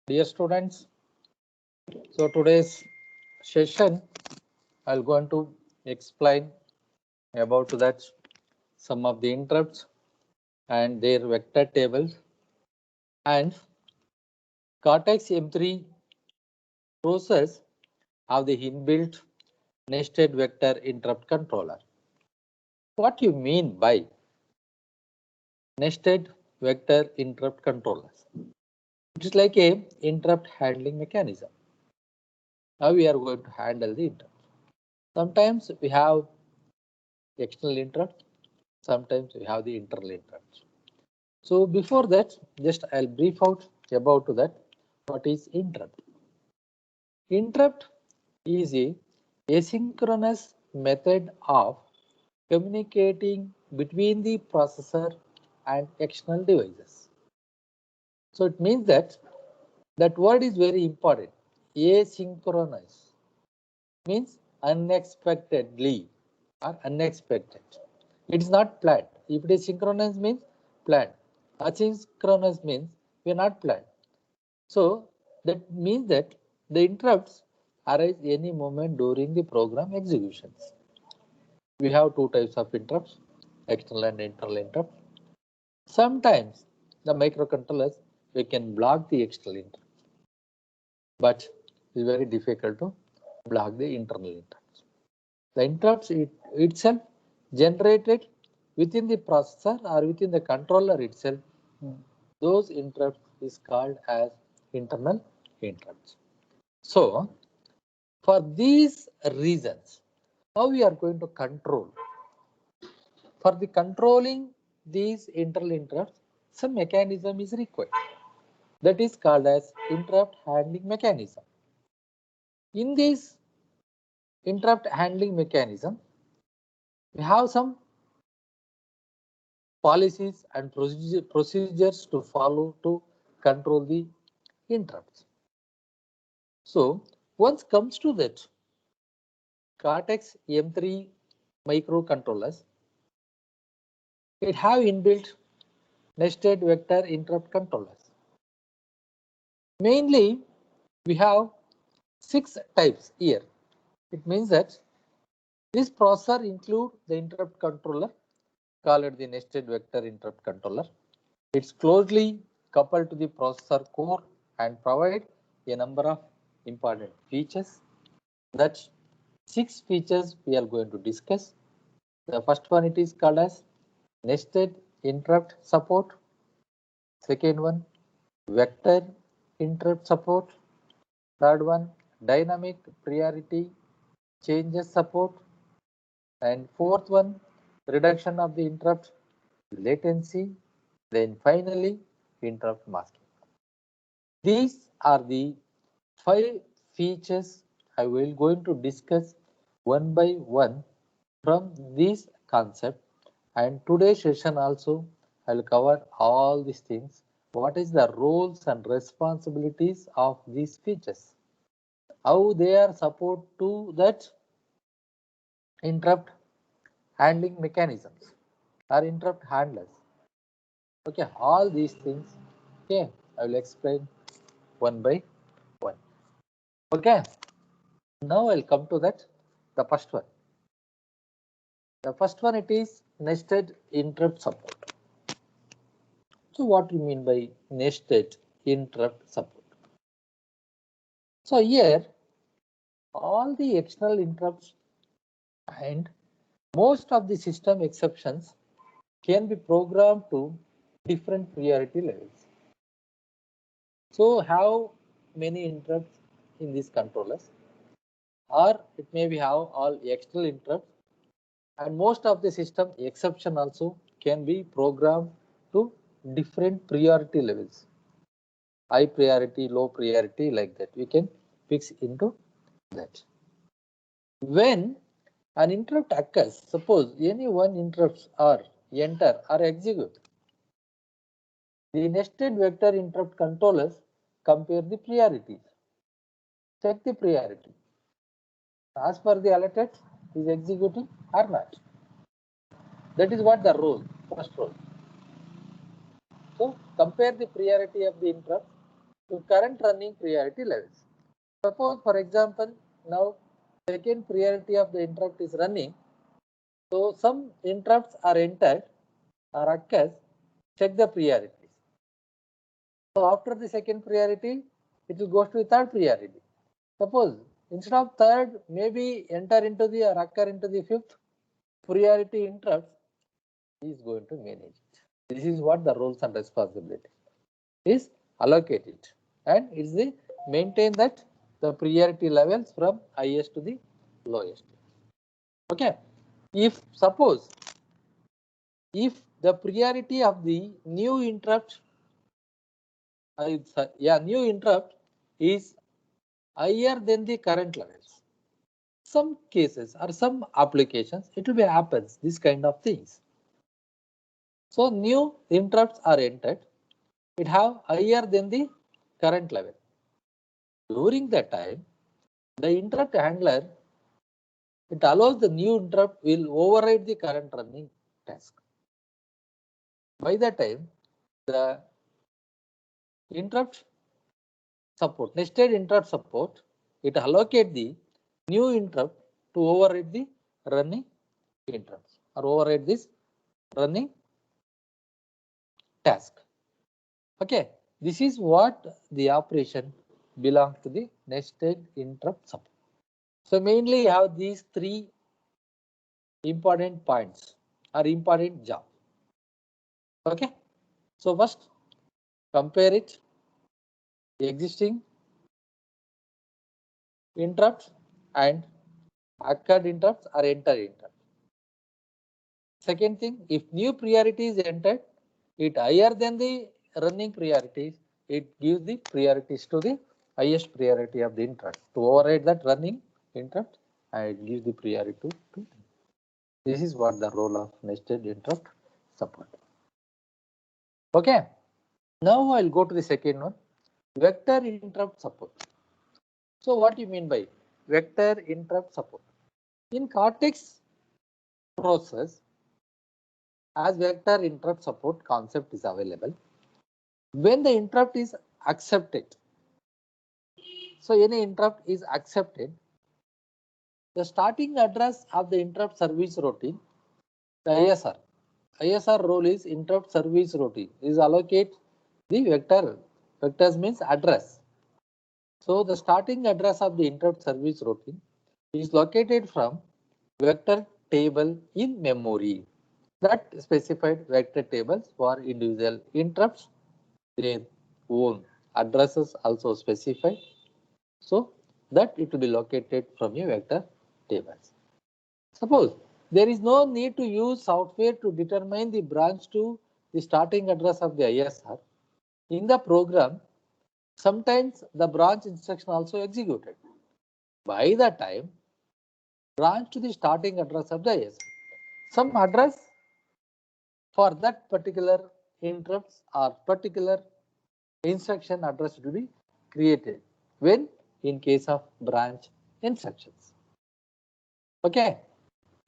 Dear students, so today's session I'll going to explain about that some of the interrupts and their vector tables and Cortex M3 process of the inbuilt nested vector interrupt controller. What you mean by nested vector interrupt controllers? It is like a interrupt handling mechanism. Now we are going to handle the interrupt. Sometimes we have external interrupt, sometimes we have the internal interrupts. So before that, just I'll brief out about that. What is interrupt? Interrupt is a asynchronous method of communicating between the processor and external devices. So it means that word is very important. Asynchronous means unexpectedly or unexpected. It is not planned. If it is synchronous means planned. Asynchronous means we are not planned. So that means that the interrupts arise any moment during the program executions. We have two types of interrupts, external and internal interrupts. Sometimes the microcontrollers we can block the external interrupt, but it is very difficult to block the internal interrupts. The interrupts itself generated within the processor or within the controller itself, those interrupts is called as internal interrupts. So for these reasons, how we are going to control? For the controlling these internal interrupts, some mechanism is required. That is called as interrupt handling mechanism. In this interrupt handling mechanism, we have some policies and procedures to follow to control the interrupts. So once comes to that, Cortex M3 microcontrollers, it have inbuilt nested vector interrupt controllers. Mainly, we have 6 types here. It means that this processor include the interrupt controller called the nested vector interrupt controller. It's closely coupled to the processor core and provide a number of important features. That 6 features we are going to discuss. The first one it is called as nested interrupt support. Second one, vector interrupt support. Third one, dynamic priority changes support. And fourth one, reduction of the interrupt latency. Then finally, interrupt masking. These are the 5 features I will going to discuss one by one from this concept, and today's session also I will cover all these things. What is the roles and responsibilities of these features? How they are support to that interrupt handling mechanisms or interrupt handlers. Okay, all these things. Okay, I will explain one by one. Okay, now I'll come to that. The first one. The first one it is nested interrupt support. So what do you mean by nested interrupt support? So here all the external interrupts and most of the system exceptions can be programmed to different priority levels. So how many interrupts in these controllers, or it may be have all external interrupts, and most of the system exception also can be programmed to different priority levels. High priority, low priority, like that. We can fix into that. When an interrupt occurs, suppose any one interrupts or enter or execute, the nested vector interrupt controllers compare the priorities, check the priority. As per the allotted, is executing or not. That is what the role, first role. So compare the priority of the interrupt to current running priority levels. Suppose, for example, now second priority of the interrupt is running. So some interrupts are entered or occurs, check the priorities. So after the second priority, it will go to the third priority. Suppose instead of third, maybe enter into the or occur into the fifth priority interrupt, he is going to manage it. This is what the roles and responsibility is, allocate it, and it's the maintain that the priority levels from highest to the lowest. Okay, if suppose if the priority of the new interrupt new interrupt is higher than the current levels, some cases or some applications it will be happens this kind of things. So new interrupts are entered, it have higher than the current level. During that time, the interrupt handler, it allows the new interrupt will override the current running task. By that time, the interrupt support, nested interrupt support, it allocate the new interrupt to override the running interrupts or override this running task. Okay, this is what the operation belongs to the nested interrupt support. So mainly you have these three important points or important job. Okay, so first compare it existing interrupts and occurred interrupts or entered interrupt. Second thing, if new priority is entered, it higher than the running priorities, it gives the priorities to the highest priority of the interrupt to override that running interrupt, and it gives the priority to. This is what the role of nested interrupt support. Okay, now I'll go to the second one, vector interrupt support. So what do you mean by vector interrupt support? In Cortex process, as vector interrupt support concept is available, when the interrupt is accepted, so any interrupt is accepted, the starting address of the interrupt service routine, the ISR role is interrupt service routine, is allocate the vector. Vectors means address. So the starting address of the interrupt service routine is located from vector table in memory. That specified vector tables for individual interrupts, their own addresses also specified, so that it will be located from a vector tables. Suppose there is no need to use software to determine the branch to the starting address of the ISR. In the program, sometimes the branch instruction also executed. By the time branch to the starting address of the ISR, some address for that particular interrupts or particular instruction address to be created when in case of branch instructions. Okay,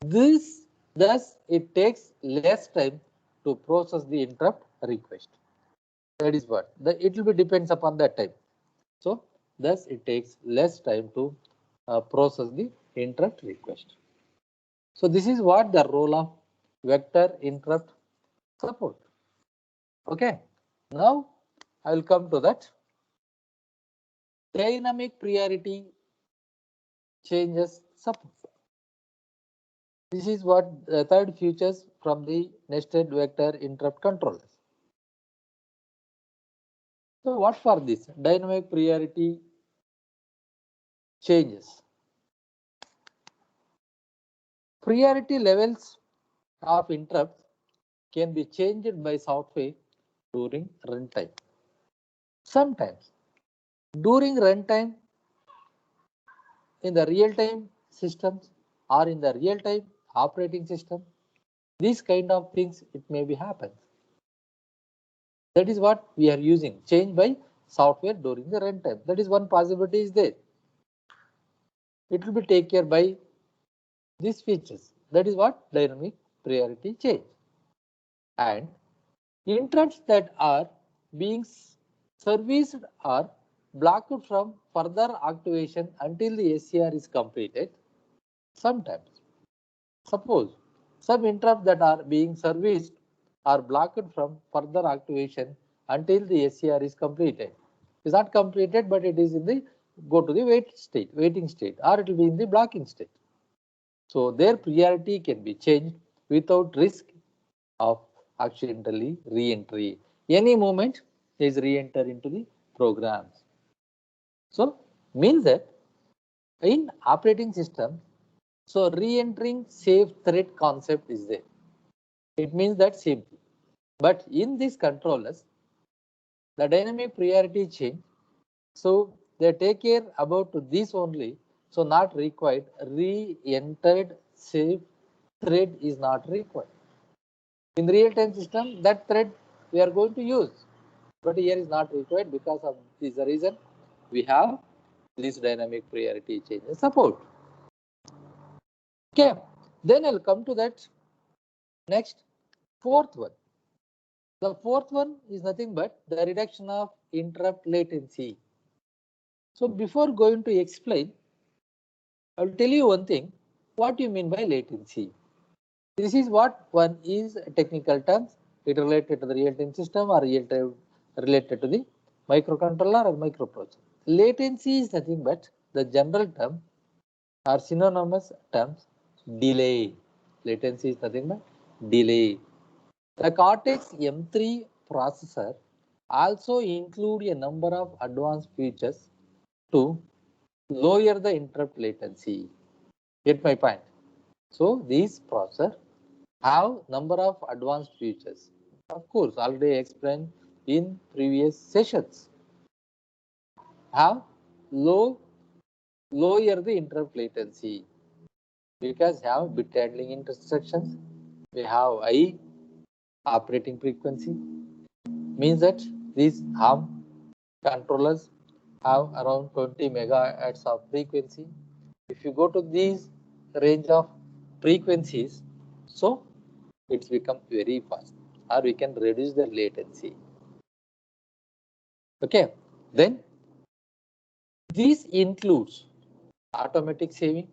this thus it takes less time to process the interrupt request. That is what it will be depends upon that time. So thus it takes less time to process the interrupt request. So this is what the role of vector interrupt support. Okay, now I will come to that. Dynamic priority changes support. This is what the third features from the nested vector interrupt controllers. So what for this dynamic priority changes? Priority levels of interrupts can be changed by software during runtime. Sometimes during runtime in the real-time systems or in the real-time operating system, these kind of things it may be happen. That is what we are using, change by software during the runtime. That is one possibility is there. It will be taken care by these features. That is what dynamic priority change. And interrupts that are being serviced or blocked from further activation until the SCR is completed. Sometimes, suppose some interrupts that are being serviced are blocked from further activation until the SCR is completed. It is not completed, but it is in the go to the waiting state, or it will be in the blocking state. So their priority can be changed without risk of accidentally re-entry. Any moment is re-enter into the programs. So means that in operating system, so re-entering safe thread concept is there. It means that same thing. But in these controllers, the dynamic priority change. So they take care about this only. So not required. Re-entered safe thread is not required. In real-time system, that thread we are going to use, but here is not required because of this reason we have this dynamic priority change support. Okay, then I'll come to that next fourth one. The fourth one is nothing but the reduction of interrupt latency. So before going to explain, I'll tell you one thing. What do you mean by latency? This is what one is technical terms. It related to the real-time system or real-time related to the microcontroller or microprocessor. Latency is nothing but the general term or synonymous terms delay. Latency is nothing but delay. The Cortex M3 processor also include a number of advanced features to lower the interrupt latency. Get my point? So these processor have number of advanced features. Of course, already explained in previous sessions. Have lower the interrupt latency because have bit handling instructions. We have high operating frequency. Means that these ARM controllers have around 20 megahertz of frequency. If you go to these range of frequencies, so it's become very fast, or we can reduce the latency. Okay, then this includes automatic saving.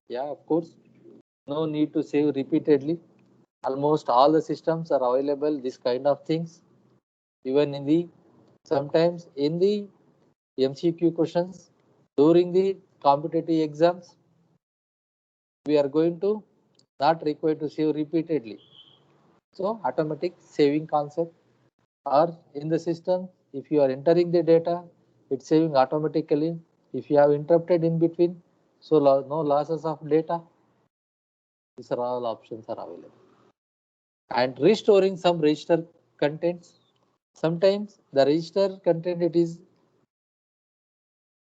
Yeah, of course, no need to save repeatedly. Almost all the systems are available this kind of things. Even in the sometimes in the MCQ questions during the competitive exams, we are going to not required to save repeatedly. So automatic saving concept, or in the system, if you are entering the data, it's saving automatically. If you have interrupted in between, so no losses of data. These are all options are available. And restoring some register contents. Sometimes the register content it is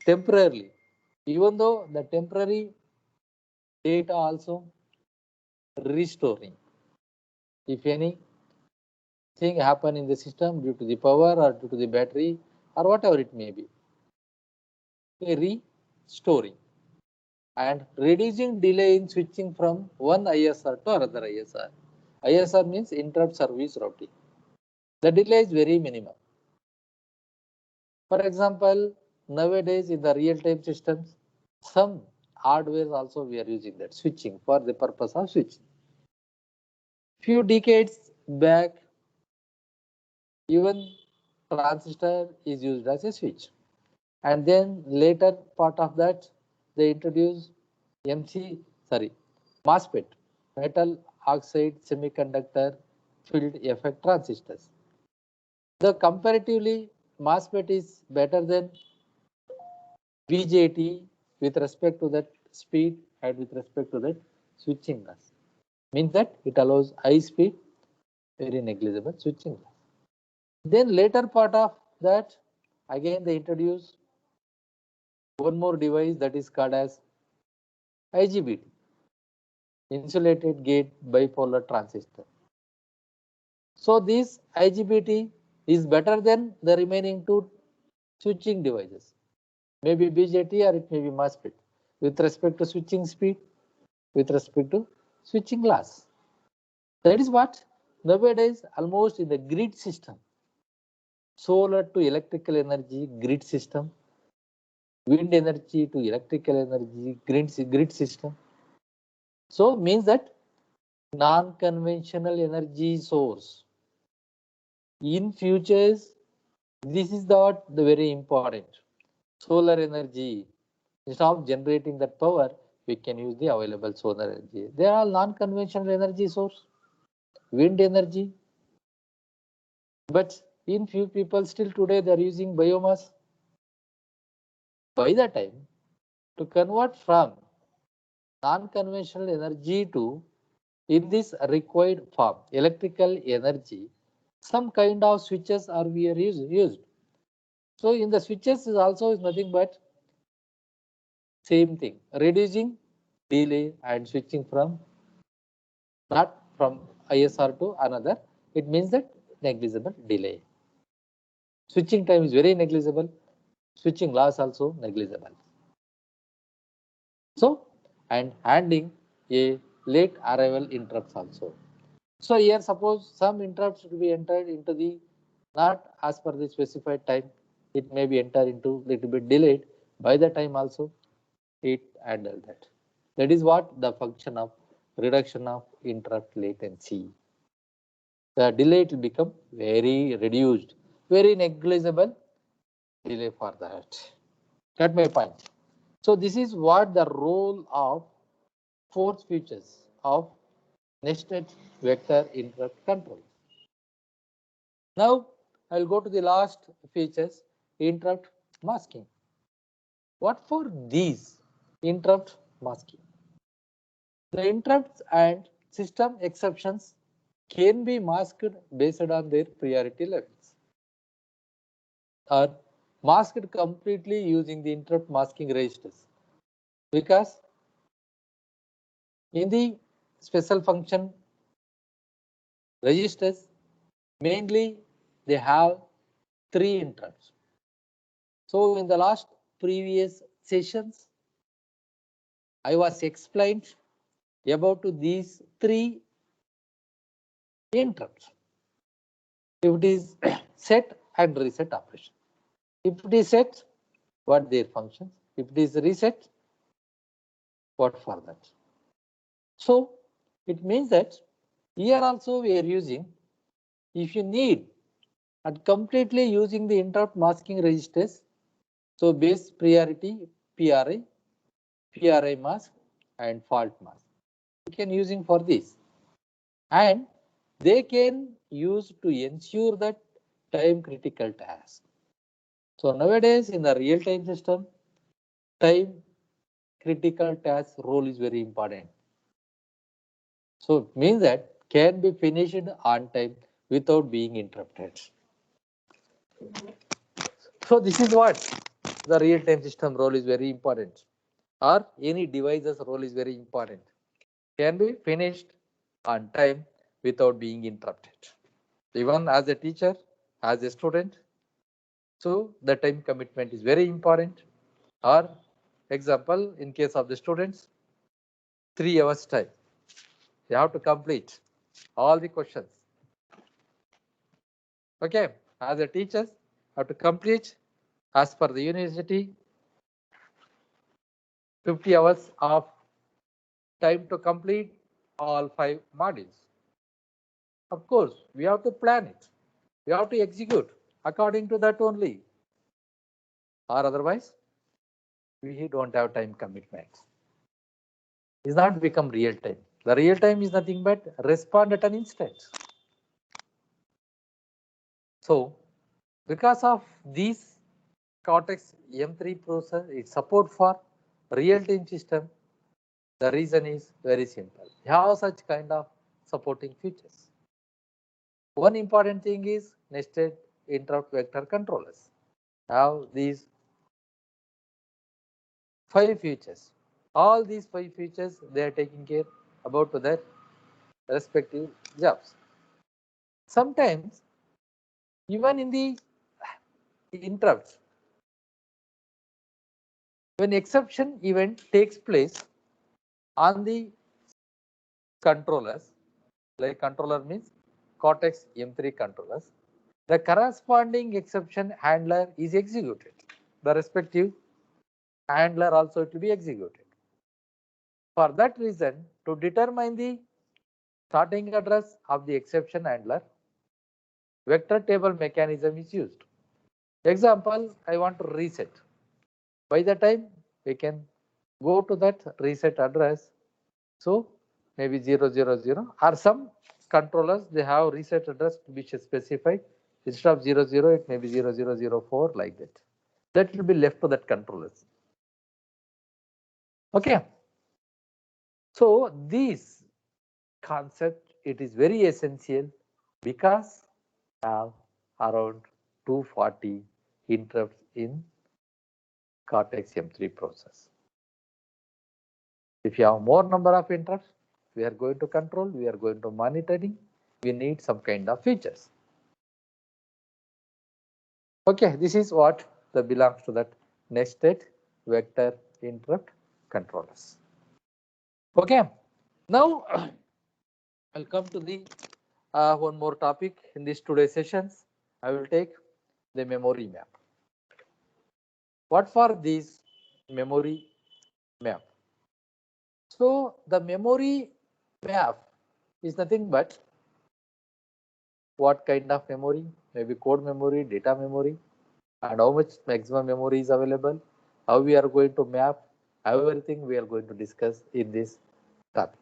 temporarily, even though the temporary data also restoring. If any thing happen in the system due to the power or due to the battery or whatever it may be, restoring and reducing delay in switching from one ISR to another ISR. ISR means interrupt service routing. The delay is very minimal. For example, nowadays in the real-time systems, some hardware also we are using that switching for the purpose of switching. Few decades back, even transistor is used as a switch. And then later part of that, they introduced MOSFET, metal oxide semiconductor field effect transistors. The comparatively MOSFET is better than BJT with respect to that speed and with respect to that switching loss. Means that it allows high speed, very negligible switching loss. Then later part of that, again they introduce one more device that is called as IGBT, insulated gate bipolar transistor. So this IGBT is better than the remaining two switching devices, maybe BJT or it may be MOSFET, with respect to switching speed, with respect to switching loss. That is what nowadays almost in the grid system, solar to electrical energy grid system, wind energy to electrical energy grid system. So means that non-conventional energy source. In futures, this is the very important. Solar energy. Instead of generating that power, we can use the available solar energy. They are all non-conventional energy source. Wind energy. But in few people still today they are using biomass. By the time to convert from non-conventional energy to in this required form electrical energy, some kind of switches are used. So in the switches is also is nothing but same thing, reducing delay and switching from not from ISR to another. It means that negligible delay. Switching time is very negligible. Switching loss also negligible. So and handling a late arrival interrupts also. So here suppose some interrupts to be entered into the not as per the specified time, it may be entered into little bit delayed. By the time also it handle that. That is what the function of reduction of interrupt latency. The delay will become very reduced, very negligible delay for that. Get my point. So this is what the role of fourth features of nested vector interrupt control. Now I will go to the last features, interrupt masking. What for these interrupt masking? The interrupts and system exceptions can be masked based on their priority levels or masked completely using the interrupt masking registers, because in the special function registers mainly they have three interrupts. So in the last previous sessions I was explained about these three interrupts. If it is set and reset operation. If it is set, what their functions? If it is reset, what for that? So it means that here also we are using, if you need and completely using the interrupt masking registers, so base priority PRI mask and fault mask. You can using for this, and they can use to ensure that time critical task. So nowadays in the real time system, time critical task role is very important. So it means that can be finished on time without being interrupted. So this is what the real time system role is very important, or any device's role is very important. Can be finished on time without being interrupted. Even as a teacher, as a student, so the time commitment is very important. Or example, in case of the students, 3 hours time. You have to complete all the questions. Okay, as a teachers have to complete as per the university 50 hours of time to complete all 5 modules. Of course, we have to plan it. We have to execute according to that only. Or otherwise, we don't have time commitment. It's not become real time. The real time is nothing but respond at an instant. So, because of these Cortex M3 processor, it support for real-time system. The reason is very simple. You have such kind of supporting features. One important thing is nested interrupt vector controllers. Have these 5 features. All these 5 features they are taking care about to their respective jobs. Sometimes even in the interrupts, when exception event takes place on the controllers, like controller means Cortex M3 controllers, the corresponding exception handler is executed. The respective handler also to be executed. For that reason, to determine the starting address of the exception handler, vector table mechanism is used. Example, I want to reset. By the time we can go to that reset address, so maybe 000 or some controllers they have reset address to be specified. Instead of 00, it may be 0004 like that. That will be left to that controllers. Okay. So this concept, it is very essential because have around 240 interrupts in Cortex M3 process. If you have more number of interrupts, we are going to control, we are going to monitoring, we need some kind of features. Okay, this is what that belongs to that nested vector interrupt controllers. Okay, now I'll come to the one more topic in this today's sessions. I will take the memory map. What for this memory map? So the memory map is nothing but what kind of memory, maybe code memory, data memory, and how much maximum memory is available, how we are going to map, everything we are going to discuss in this topic.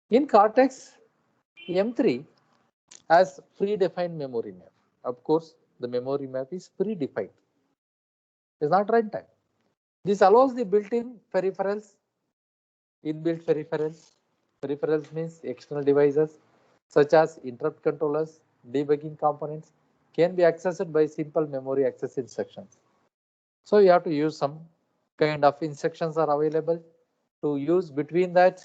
In Cortex, M3 has predefined memory map. Of course, the memory map is predefined. It's not runtime. This allows the built-in peripherals, inbuilt peripherals. Peripherals means external devices such as interrupt controllers, debugging components can be accessed by simple memory access instructions. So you have to use some kind of instructions are available to use between that